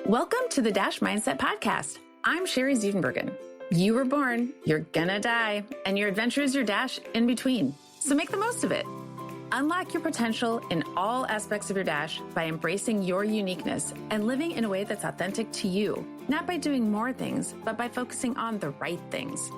Welcome to the Dash Mindset Podcast. I'm Sherry Ziedenbergen. You were born, you're gonna die, and your adventure is your dash in between. So make the most of it. Unlock your potential in all aspects of your dash by embracing your uniqueness and living in a way that's authentic to you, not by doing more things, but by focusing on the right things.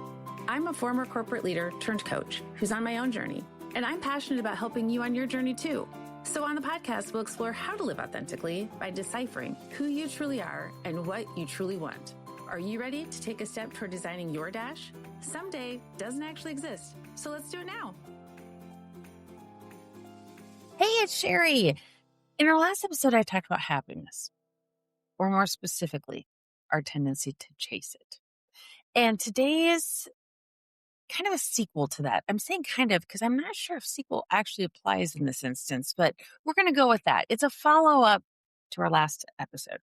I'm a former corporate leader turned coach who's on my own journey, and I'm passionate about helping you on your journey too. So on the podcast, we'll explore how to live authentically by deciphering who you truly are and what you truly want. Are you ready to take a step toward designing your dash? Someday doesn't actually exist, so let's do it now. Hey, it's Sherry. In our last episode, I talked about happiness, or more specifically, our tendency to chase it. And today's kind of a sequel to that. I'm saying kind of because I'm not sure if sequel actually applies in this instance, but we're going to go with that. It's a follow-up to our last episode.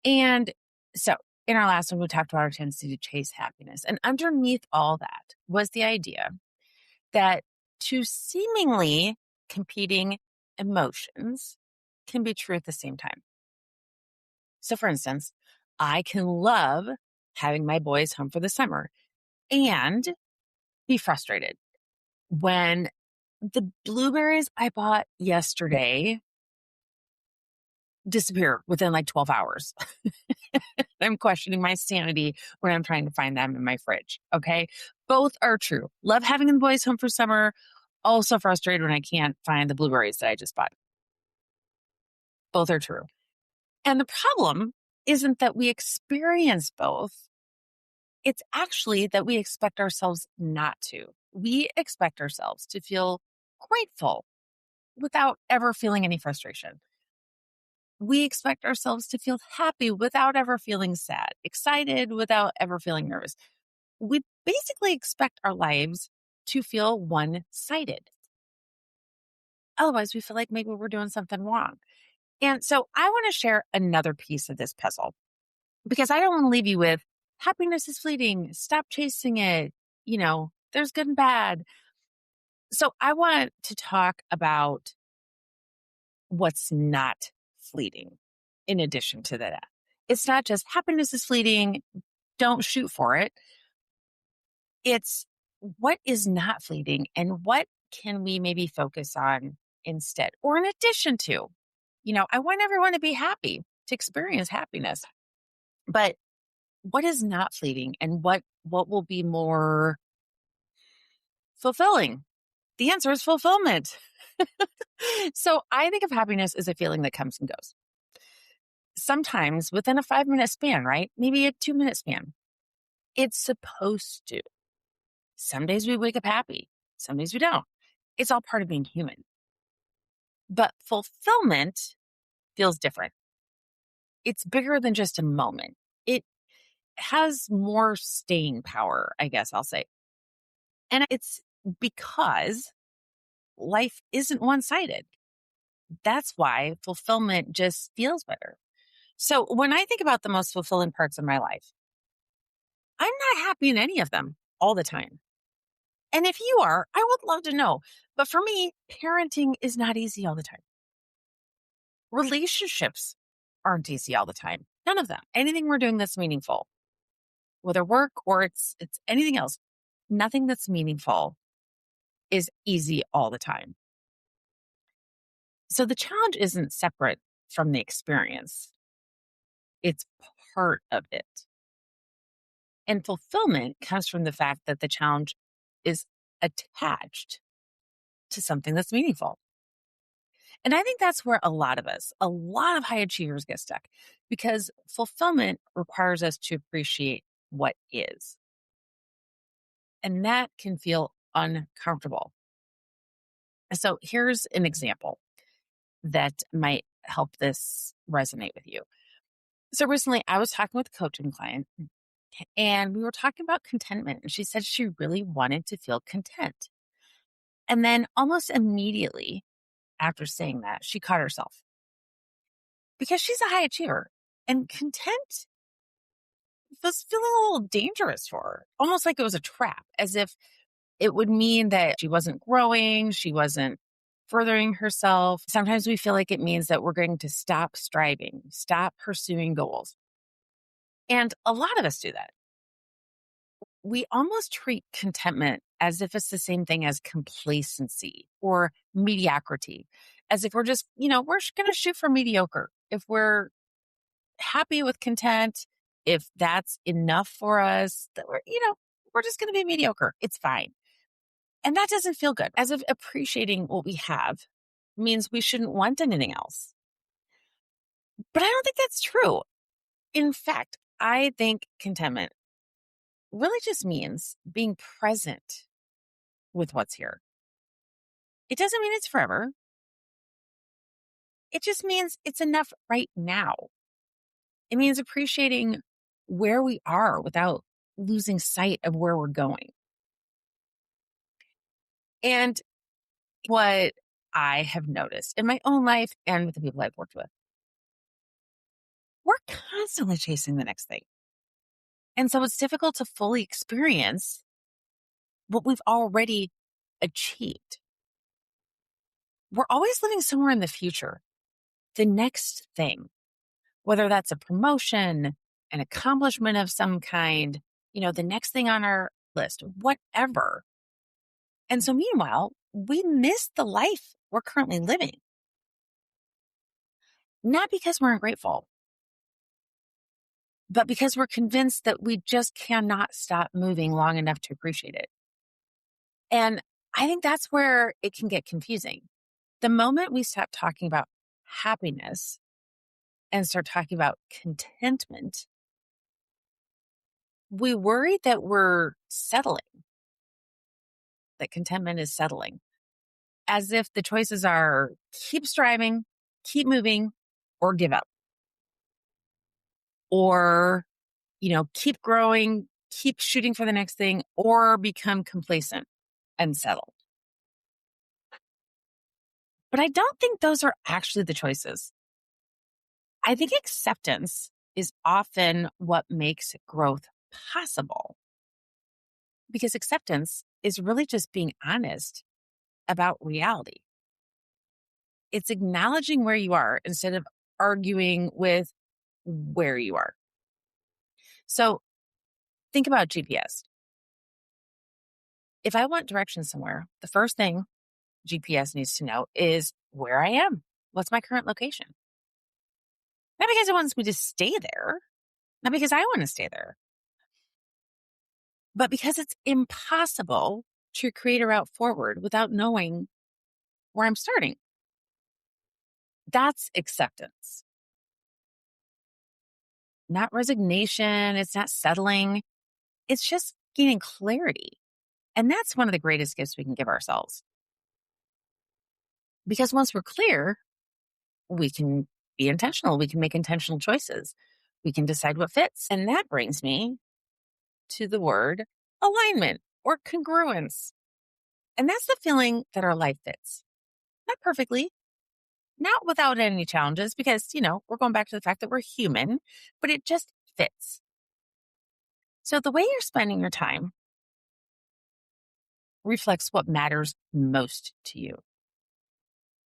And so in our last one, we talked about our tendency to chase happiness. And underneath all that was the idea that two seemingly competing emotions can be true at the same time. So for instance, I can love having my boys home for the summer and be frustrated when the blueberries I bought yesterday disappear within like 12 hours. I'm questioning my sanity when I'm trying to find them in my fridge. Okay. Both are true. Love having the boys home for summer. Also frustrated when I can't find the blueberries that I just bought. Both are true. And the problem isn't that we experience both. It's actually that we expect ourselves not to. We expect ourselves to feel grateful without ever feeling any frustration. We expect ourselves to feel happy without ever feeling sad, excited without ever feeling nervous. We basically expect our lives to feel one-sided. Otherwise, we feel like maybe we're doing something wrong. And so I want to share another piece of this puzzle because I don't want to leave you with happiness is fleeting. Stop chasing it. There's good and bad. So I want to talk about what's not fleeting in addition to that. It's not just happiness is fleeting. Don't shoot for it. It's what is not fleeting and what can we maybe focus on instead or in addition to. I want everyone to be happy, to experience happiness. But what is not fleeting and what will be more fulfilling? The answer is fulfillment. So I think of happiness as a feeling that comes and goes. Sometimes within a 5-minute span, right? Maybe a 2-minute span. It's supposed to. Some days we wake up happy. Some days we don't. It's all part of being human. But fulfillment feels different. It's bigger than just a moment. It has more staying power, I guess I'll say. And it's because life isn't one-sided. That's why fulfillment just feels better. So when I think about the most fulfilling parts of my life, I'm not happy in any of them all the time. And if you are, I would love to know. But for me, parenting is not easy all the time. Relationships aren't easy all the time. None of them. Anything we're doing that's meaningful, whether work or it's anything else, nothing that's meaningful is easy all the time. So the challenge isn't separate from the experience. It's part of it. And fulfillment comes from the fact that the challenge is attached to something that's meaningful. And I think that's where a lot of high achievers get stuck because fulfillment requires us to appreciate what is. And that can feel uncomfortable. So here's an example that might help this resonate with you. So recently I was talking with a coaching client and we were talking about contentment. And she said she really wanted to feel content. And then almost immediately after saying that, she caught herself because she's a high achiever and content was feeling a little dangerous for her, almost like it was a trap, as if it would mean that she wasn't growing, she wasn't furthering herself. Sometimes we feel like it means that we're going to stop striving, stop pursuing goals. And a lot of us do that. We almost treat contentment as if it's the same thing as complacency or mediocrity, as if we're just, we're going to shoot for mediocre. If we're happy with content, if that's enough for us, that we're just going to be mediocre. It's fine. And that doesn't feel good. As if appreciating what we have means we shouldn't want anything else. But I don't think that's true. In fact, I think contentment really just means being present with what's here. It doesn't mean it's forever. It just means it's enough right now. It means appreciating where we are without losing sight of where we're going. And what I have noticed in my own life and with the people I've worked with, we're constantly chasing the next thing. And so it's difficult to fully experience what we've already achieved. We're always living somewhere in the future, the next thing, whether that's a promotion, an accomplishment of some kind, the next thing on our list, whatever. And so meanwhile, we miss the life we're currently living. Not because we're ungrateful, but because we're convinced that we just cannot stop moving long enough to appreciate it. And I think that's where it can get confusing. The moment we stop talking about happiness and start talking about contentment, we worry that we're settling, that contentment is settling, as if the choices are keep striving, keep moving, or give up. Or, keep growing, keep shooting for the next thing, or become complacent and settle. But I don't think those are actually the choices. I think acceptance is often what makes growth possible. Because acceptance is really just being honest about reality. It's acknowledging where you are instead of arguing with where you are. So think about GPS. If I want directions somewhere, the first thing GPS needs to know is where I am. What's my current location? Not because it wants me to stay there, not because I want to stay there, but because it's impossible to create a route forward without knowing where I'm starting. That's acceptance. Not resignation. It's not settling. It's just gaining clarity. And that's one of the greatest gifts we can give ourselves. Because once we're clear, we can be intentional. We can make intentional choices. We can decide what fits. And that brings me to the word alignment or congruence. And that's the feeling that our life fits. Not perfectly, not without any challenges, because, we're going back to the fact that we're human, but it just fits. So the way you're spending your time reflects what matters most to you.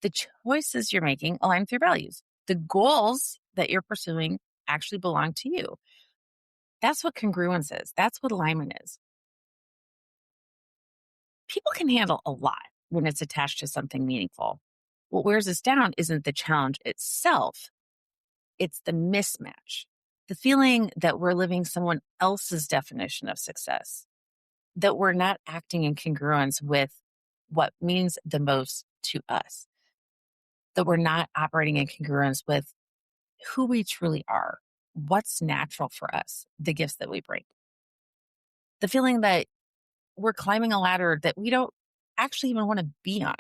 The choices you're making align with your values. The goals that you're pursuing actually belong to you. That's what congruence is. That's what alignment is. People can handle a lot when it's attached to something meaningful. What wears us down isn't the challenge itself. It's the mismatch. The feeling that we're living someone else's definition of success, that we're not acting in congruence with what means the most to us, that we're not operating in congruence with who we truly are, what's natural for us, the gifts that we bring. The feeling that we're climbing a ladder that we don't actually even want to be on,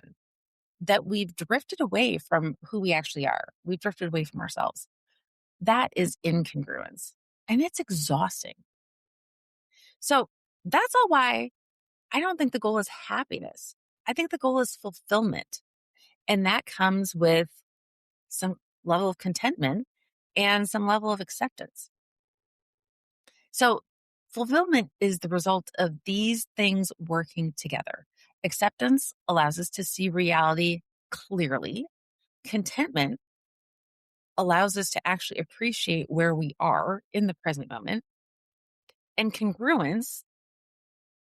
that we've drifted away from who we actually are. We've drifted away from ourselves. That is incongruence, and it's exhausting. So that's all why I don't think the goal is happiness. I think the goal is fulfillment. And that comes with some level of contentment and some level of acceptance. So fulfillment is the result of these things working together. Acceptance allows us to see reality clearly. Contentment allows us to actually appreciate where we are in the present moment. And congruence,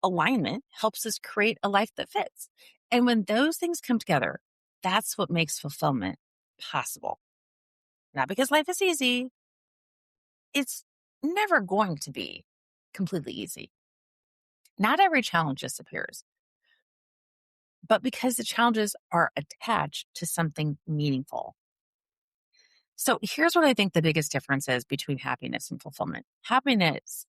alignment, helps us create a life that fits. And when those things come together, that's what makes fulfillment possible. Not because life is easy. It's never going to be completely easy. Not every challenge disappears, but because the challenges are attached to something meaningful. So here's what I think the biggest difference is between happiness and fulfillment. Happiness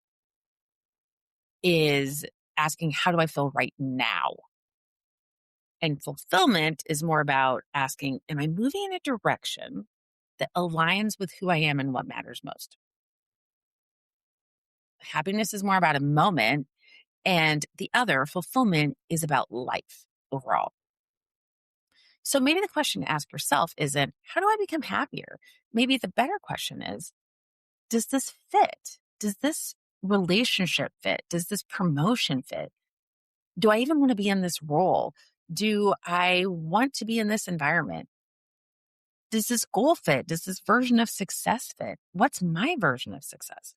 is asking, how do I feel right now? And fulfillment is more about asking, am I moving in a direction that aligns with who I am and what matters most? Happiness is more about a moment, and the other, fulfillment, is about life overall. So maybe the question to ask yourself isn't, how do I become happier? Maybe the better question is, does this fit? Does this relationship fit? Does this promotion fit? Do I even want to be in this role? Do I want to be in this environment? Does this goal fit? Does this version of success fit? What's my version of success?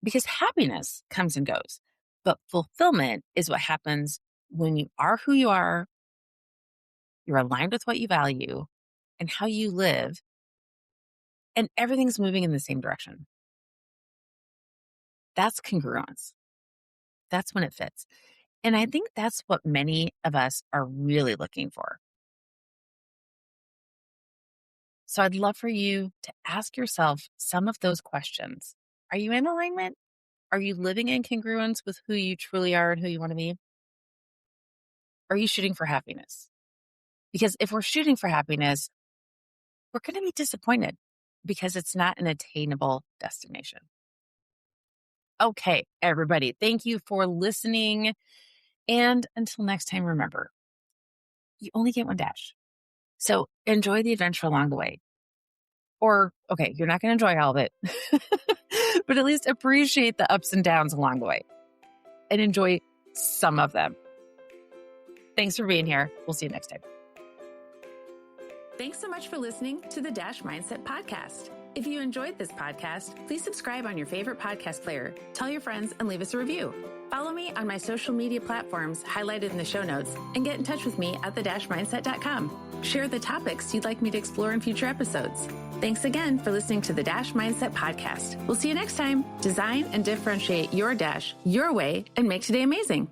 Because happiness comes and goes, but fulfillment is what happens when you are who you are, you're aligned with what you value and how you live, and everything's moving in the same direction. That's congruence. That's when it fits. And I think that's what many of us are really looking for. So I'd love for you to ask yourself some of those questions. Are you in alignment? Are you living in congruence with who you truly are and who you want to be? Are you shooting for happiness? Because if we're shooting for happiness, we're going to be disappointed because it's not an attainable destination. Okay, everybody, thank you for listening. And until next time, remember, you only get one dash. So enjoy the adventure along the way. Or, okay, you're not going to enjoy all of it, but at least appreciate the ups and downs along the way and enjoy some of them. Thanks for being here. We'll see you next time. Thanks so much for listening to the Dash Mindset Podcast. If you enjoyed this podcast, please subscribe on your favorite podcast player, tell your friends, and leave us a review. Follow me on my social media platforms highlighted in the show notes and get in touch with me at thedashmindset.com. Share the topics you'd like me to explore in future episodes. Thanks again for listening to the Dash Mindset Podcast. We'll see you next time. Design and differentiate your dash your way and make today amazing.